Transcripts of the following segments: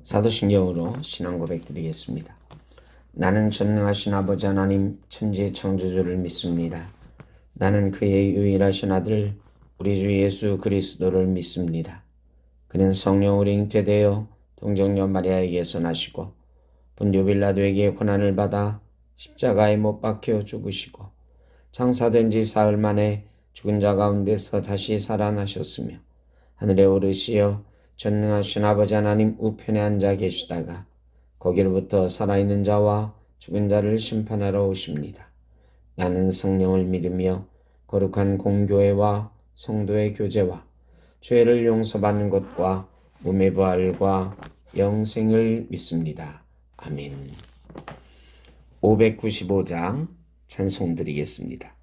사도신경으로 신앙 고백 드리겠습니다. 나는 전능하신 아버지 하나님 천지 창조주를 믿습니다. 나는 그의 유일하신 아들 우리 주 예수 그리스도를 믿습니다. 그는 성령으로 잉태되어 동정녀 마리아에게서 나시고 본디오 빌라도에게 고난을 받아 십자가에 못 박혀 죽으시고 장사된 지 사흘 만에 죽은 자 가운데서 다시 살아나셨으며 하늘에 오르시어 전능하신 아버지 하나님 우편에 앉아 계시다가 거기로부터 살아있는 자와 죽은 자를 심판하러 오십니다. 나는 성령을 믿으며 거룩한 공교회와 성도의 교제와 죄를 용서받는 것과 몸의 부활과 영생을 믿습니다. 아멘. 595장 찬송 드리겠습니다.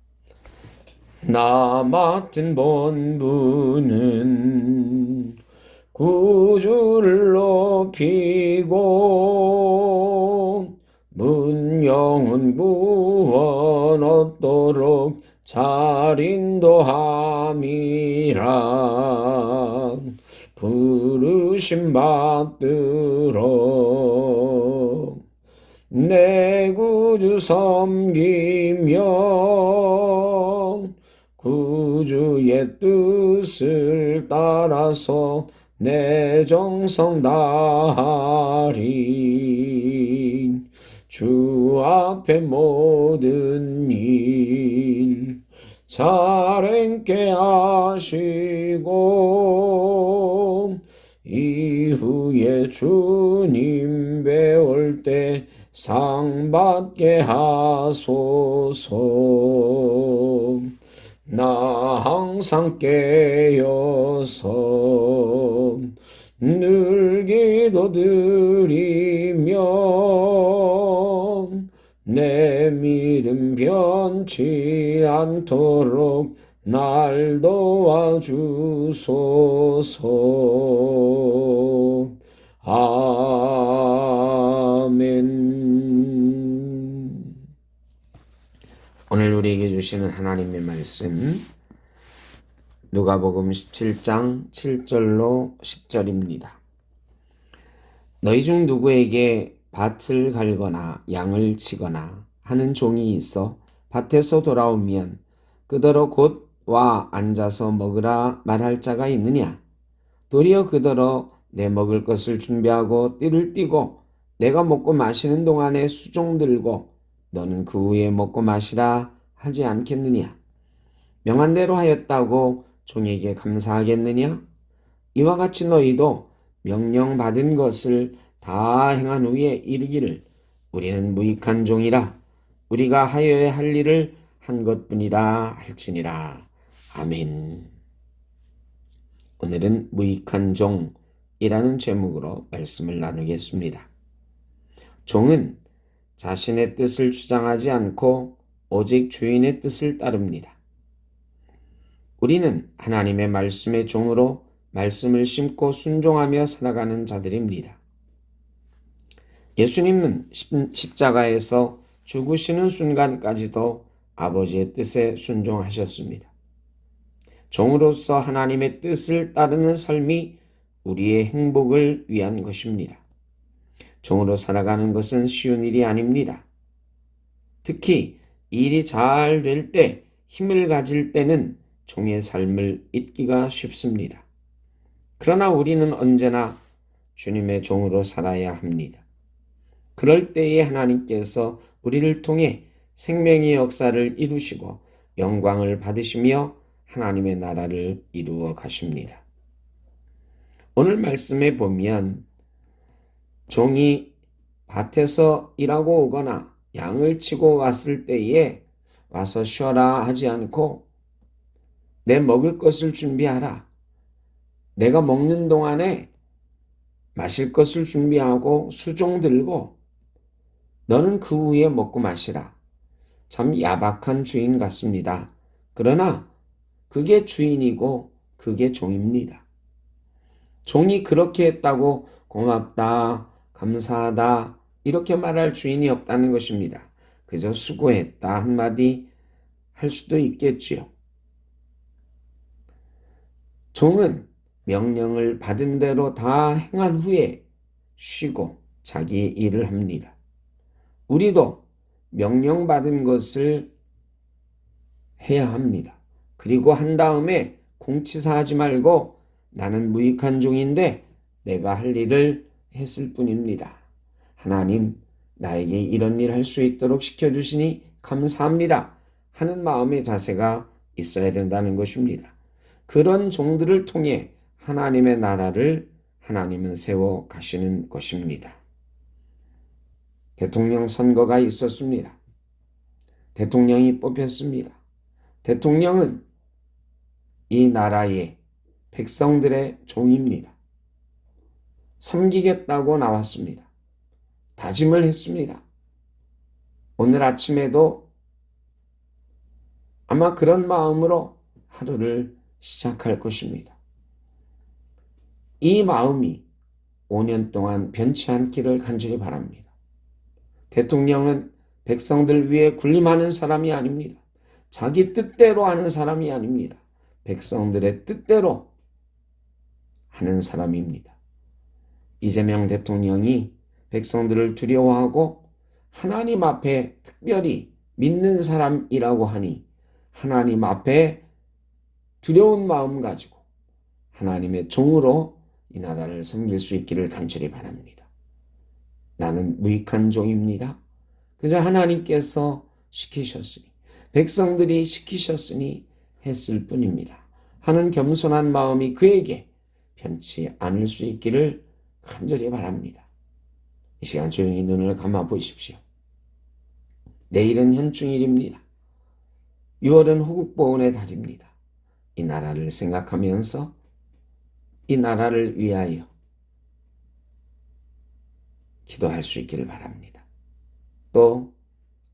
나 맡은 본분은 구주를 높이고 문영은 구원 얻도록 잘 인도함이라. 부르심 받들어 내 구주 섬기며 구주의 뜻을 따라서 내 정성 다하리. 주 앞에 모든 일 잘 행케 하시고 이후에 주님 배울 때 상 받게 하소서. 나 항상 깨어서 늘 기도드리며 내 믿음 변치 않도록 날 도와주소서. 아멘. 오늘 우리에게 주시는 하나님의 말씀 누가복음 17장 7절로 10절입니다. 너희 중 누구에게 밭을 갈거나 양을 치거나 하는 종이 있어 밭에서 돌아오면 그더러 곧 와 앉아서 먹으라 말할 자가 있느냐? 도리어 그더러 내 먹을 것을 준비하고 띠를 띠고 내가 먹고 마시는 동안에 수종 들고 너는 그 후에 먹고 마시라 하지 않겠느냐? 명한 대로 하였다고 종에게 감사하겠느냐? 이와 같이 너희도 명령받은 것을 다 행한 후에 이르기를 우리는 무익한 종이라 우리가 하여야 할 일을 한 것뿐이라 할지니라. 아멘. 오늘은 무익한 종이라는 제목으로 말씀을 나누겠습니다. 종은 자신의 뜻을 주장하지 않고 오직 주인의 뜻을 따릅니다. 우리는 하나님의 말씀의 종으로 말씀을 심고 순종하며 살아가는 자들입니다. 예수님은 십자가에서 죽으시는 순간까지도 아버지의 뜻에 순종하셨습니다. 종으로서 하나님의 뜻을 따르는 삶이 우리의 행복을 위한 것입니다. 종으로 살아가는 것은 쉬운 일이 아닙니다. 특히 일이 잘 될 때, 힘을 가질 때는 종의 삶을 잊기가 쉽습니다. 그러나 우리는 언제나 주님의 종으로 살아야 합니다. 그럴 때에 하나님께서 우리를 통해 생명의 역사를 이루시고 영광을 받으시며 하나님의 나라를 이루어 가십니다. 오늘 말씀에 보면 종이 밭에서 일하고 오거나 양을 치고 왔을 때에 와서 쉬어라 하지 않고 내 먹을 것을 준비하라. 내가 먹는 동안에 마실 것을 준비하고 수종 들고 너는 그 후에 먹고 마시라. 참 야박한 주인 같습니다. 그러나 그게 주인이고 그게 종입니다. 종이 그렇게 했다고 고맙다, 감사하다 이렇게 말할 주인이 없다는 것입니다. 그저 수고했다 한마디 할 수도 있겠지요. 종은 명령을 받은 대로 다 행한 후에 쉬고 자기의 일을 합니다. 우리도 명령받은 것을 해야 합니다. 그리고 한 다음에 공치사하지 말고 나는 무익한 종인데 내가 할 일을 했을 뿐입니다. 하나님, 나에게 이런 일 할 수 있도록 시켜주시니 감사합니다 하는 마음의 자세가 있어야 된다는 것입니다. 그런 종들을 통해 하나님의 나라를 하나님은 세워 가시는 것입니다. 대통령 선거가 있었습니다. 대통령이 뽑혔습니다. 대통령은 이 나라의 백성들의 종입니다. 섬기겠다고 나왔습니다. 다짐을 했습니다. 오늘 아침에도 아마 그런 마음으로 하루를 시작할 것입니다. 이 마음이 5년 동안 변치 않기를 간절히 바랍니다. 대통령은 백성들 위에 군림하는 사람이 아닙니다. 자기 뜻대로 하는 사람이 아닙니다. 백성들의 뜻대로 하는 사람입니다. 이재명 대통령이 백성들을 두려워하고 하나님 앞에 특별히 믿는 사람이라고 하니 하나님 앞에 두려운 마음 가지고 하나님의 종으로 이 나라를 섬길 수 있기를 간절히 바랍니다. 나는 무익한 종입니다. 그저 하나님께서 시키셨으니, 백성들이 시키셨으니 했을 뿐입니다 하는 겸손한 마음이 그에게 변치 않을 수 있기를 간절히 바랍니다. 이 시간 조용히 눈을 감아 보십시오. 내일은 현충일입니다. 6월은 호국보훈의 달입니다. 이 나라를 생각하면서 이 나라를 위하여 기도할 수 있기를 바랍니다. 또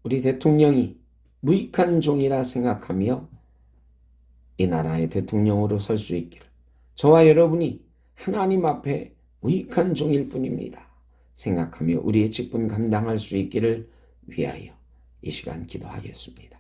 우리 대통령이 무익한 종이라 생각하며 이 나라의 대통령으로 설 수 있기를, 저와 여러분이 하나님 앞에 무익한 종일 뿐입니다 생각하며 우리의 직분 감당할 수 있기를 위하여 이 시간 기도하겠습니다.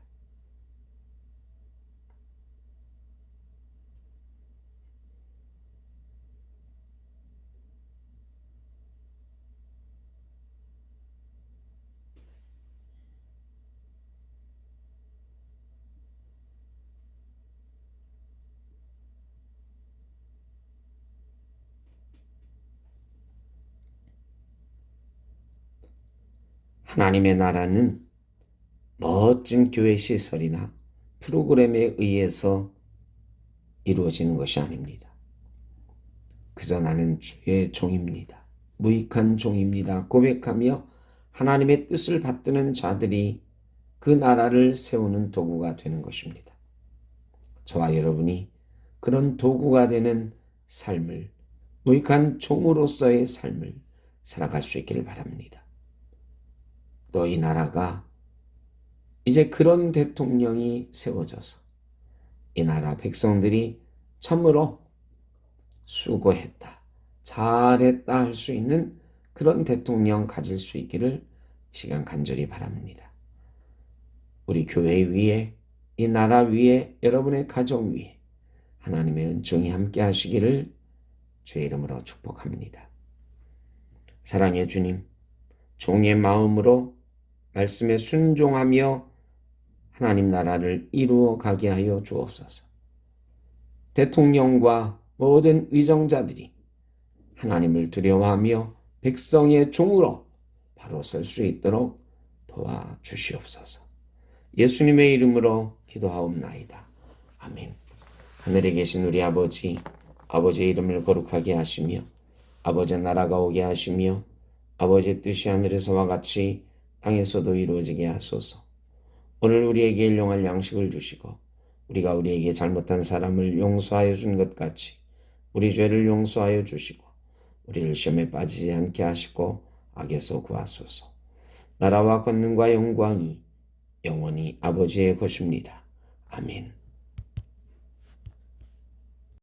하나님의 나라는 멋진 교회 시설이나 프로그램에 의해서 이루어지는 것이 아닙니다. 그저 나는 주의 종입니다. 무익한 종입니다. 고백하며 하나님의 뜻을 받드는 자들이 그 나라를 세우는 도구가 되는 것입니다. 저와 여러분이 그런 도구가 되는 삶을, 무익한 종으로서의 삶을 살아갈 수 있기를 바랍니다. 또 이 나라가 이제 그런 대통령이 세워져서 이 나라 백성들이 참으로 수고했다, 잘했다 할 수 있는 그런 대통령 가질 수 있기를 이 시간 간절히 바랍니다. 우리 교회 위에, 이 나라 위에, 여러분의 가정 위에 하나님의 은총이 함께 하시기를 주의 이름으로 축복합니다. 사랑의 주님, 종의 마음으로 말씀에 순종하며 하나님 나라를 이루어 가게 하여 주옵소서. 대통령과 모든 의정자들이 하나님을 두려워하며 백성의 종으로 바로 설 수 있도록 도와주시옵소서. 예수님의 이름으로 기도하옵나이다. 아멘. 하늘에 계신 우리 아버지, 아버지의 이름을 거룩하게 하시며 아버지의 나라가 오게 하시며 아버지의 뜻이 하늘에서와 같이 땅에서도 이루어지게 하소서. 오늘 우리에게 일용할 양식을 주시고 우리가 우리에게 잘못한 사람을 용서하여 준 것 같이 우리 죄를 용서하여 주시고 우리를 시험에 빠지지 않게 하시고 악에서 구하소서. 나라와 권능과 영광이 영원히 아버지의 것입니다. 아멘.